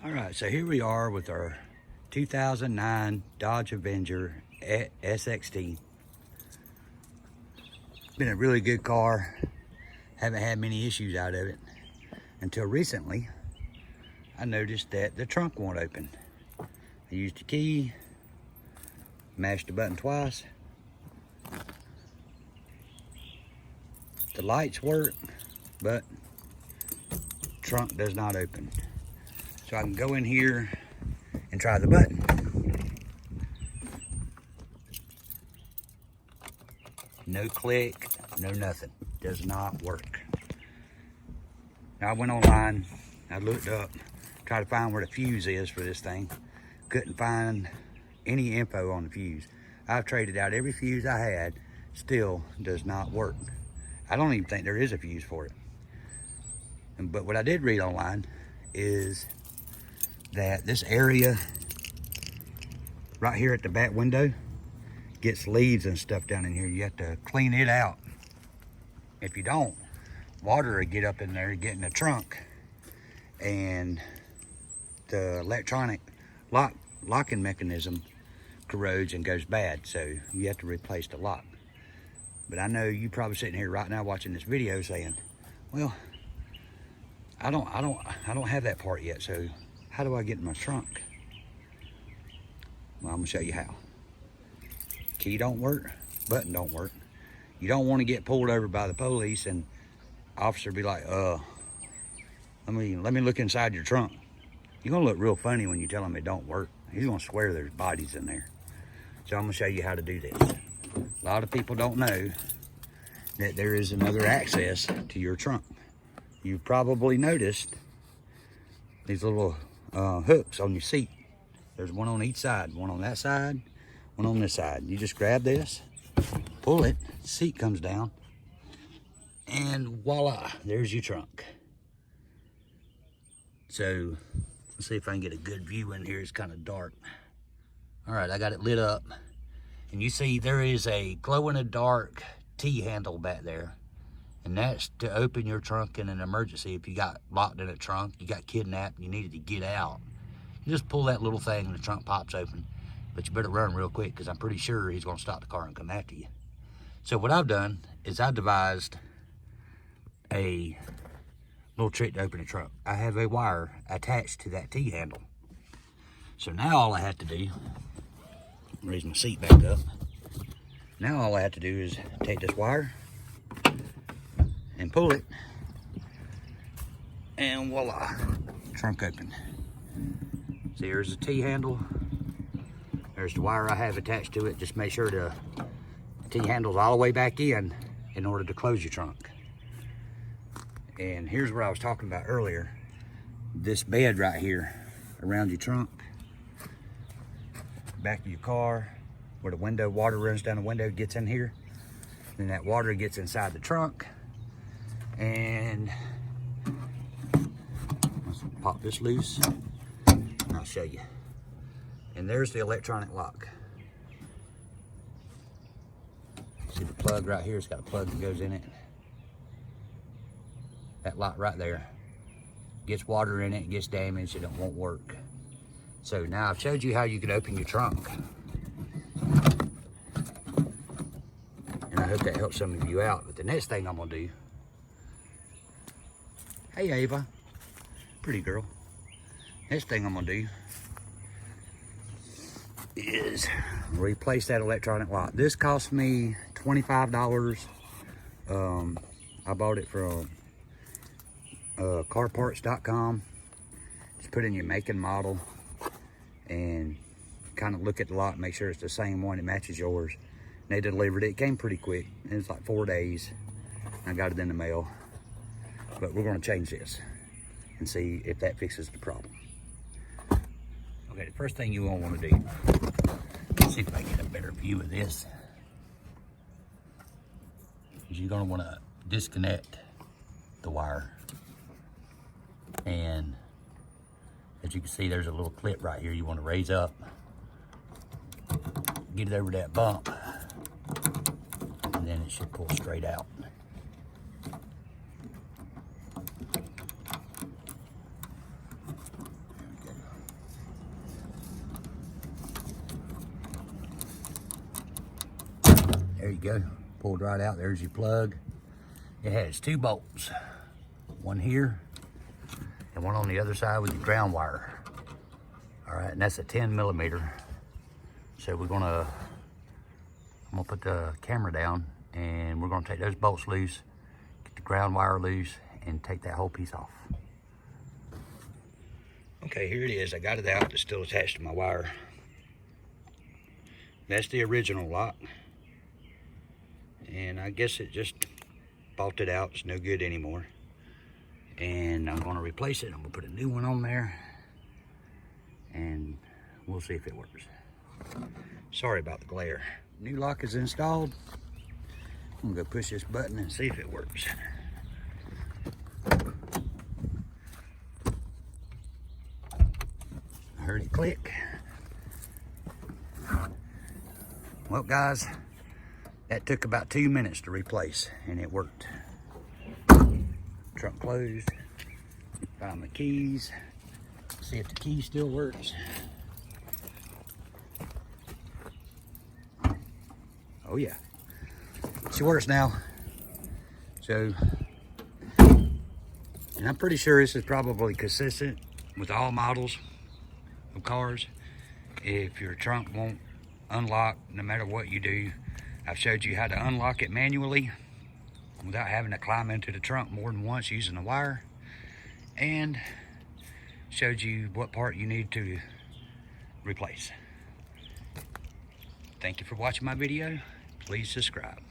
All right, so here we are with our 2009 Dodge Avenger SXT. Been a really good car. Haven't had many issues out of it until recently. I noticed that the trunk won't open. I used the key, mashed the button twice. The lights work, but trunk does not open. So I can go in here and try the button. No click, no nothing. Does not work. Now I went online, I looked up, tried to find where the fuse is for this thing. Couldn't find any info on the fuse. I've traded out every fuse I had, still does not work. I don't even think there is a fuse for it. But what I did read online is that this area right here at the back window gets leaves and stuff down in here. You have to clean it out. If you don't, water will get up in there, get in the trunk, and the electronic locking mechanism corrodes and goes bad. So you have to replace the lock. But I know you probably sitting here right now watching this video saying, well, I don't have that part yet, so how do I get in my trunk? Well, I'm gonna show you how. Key don't work, button don't work. You don't want to get pulled over by the police and officer be like, let me look inside your trunk. You're gonna look real funny when you tell him it don't work. He's gonna swear there's bodies in there. So I'm gonna show you how to do this. A lot of people don't know that there is another access to your trunk. You probably noticed these little hooks on your seat. There's one on each side, one on that side, one on this side. You just grab this, pull it, seat comes down, and voila, there's your trunk. So let's see if I can get a good view in here. It's kind of dark. All right, I got it lit up, and you see there is a glow-in-the-dark T-handle back there. And that's to open your trunk in an emergency. If you got locked in a trunk, you got kidnapped, and you needed to get out. You just pull that little thing and the trunk pops open. But you better run real quick because I'm pretty sure he's gonna stop the car and come after you. So what I've done is I devised a little trick to open the trunk. I have a wire attached to that T-handle. So now all I have to do, raise my seat back up. Now all I have to do is take this wire and pull it, and voila, trunk open. See, here's the T-handle. There's the wire I have attached to it. Just make sure the T-handle's all the way back in order to close your trunk. And here's what I was talking about earlier. This bed right here around your trunk, back of your car, where the window, water runs down the window, gets in here. Then that water gets inside the trunk. And let's pop this loose, and I'll show you. And there's the electronic lock. See the plug right here? It's got a plug that goes in it. That lock right there gets water in it, gets damaged, and it won't work. So now I've showed you how you can open your trunk. And I hope that helps some of you out. But the next thing I'm gonna do, hey Ava, pretty girl. Next thing I'm gonna do is replace that electronic lock. This cost me $25. I bought it from carparts.com. Just put in your make and model and kind of look at the lock, make sure it's the same one that matches yours. And they delivered it. It came pretty quick. It was like 4 days. I got it in the mail. But we're gonna change this and see if that fixes the problem. Okay, the first thing you won't wanna do, let's see if I get a better view of this, is you're gonna wanna disconnect the wire. And as you can see, there's a little clip right here you wanna raise up, get it over that bump, and then it should pull straight out. There you go, pulled right out. There's your plug. It has 2 bolts, one here and one on the other side with your ground wire. All right, and that's a 10mm. So I'm gonna put the camera down and we're gonna take those bolts loose, get the ground wire loose, and take that whole piece off. Okay, here it is. I got it out. It's still attached to my wire. That's the original lock. And I guess it just bolted out. It's no good anymore. And I'm gonna replace it. I'm gonna put a new one on there and we'll see if it works. Sorry about the glare. New lock is installed. I'm gonna go push this button and see if it works. I heard it click. Well, guys, that took about 2 minutes to replace and it worked. Trunk closed. Found my keys. See if the key still works. Oh yeah, she works now. So, and I'm pretty sure this is probably consistent with all models of cars. If your trunk won't unlock, no matter what you do, I've showed you how to unlock it manually without having to climb into the trunk more than once using the wire, and showed you what part you need to replace. Thank you for watching my video. Please subscribe.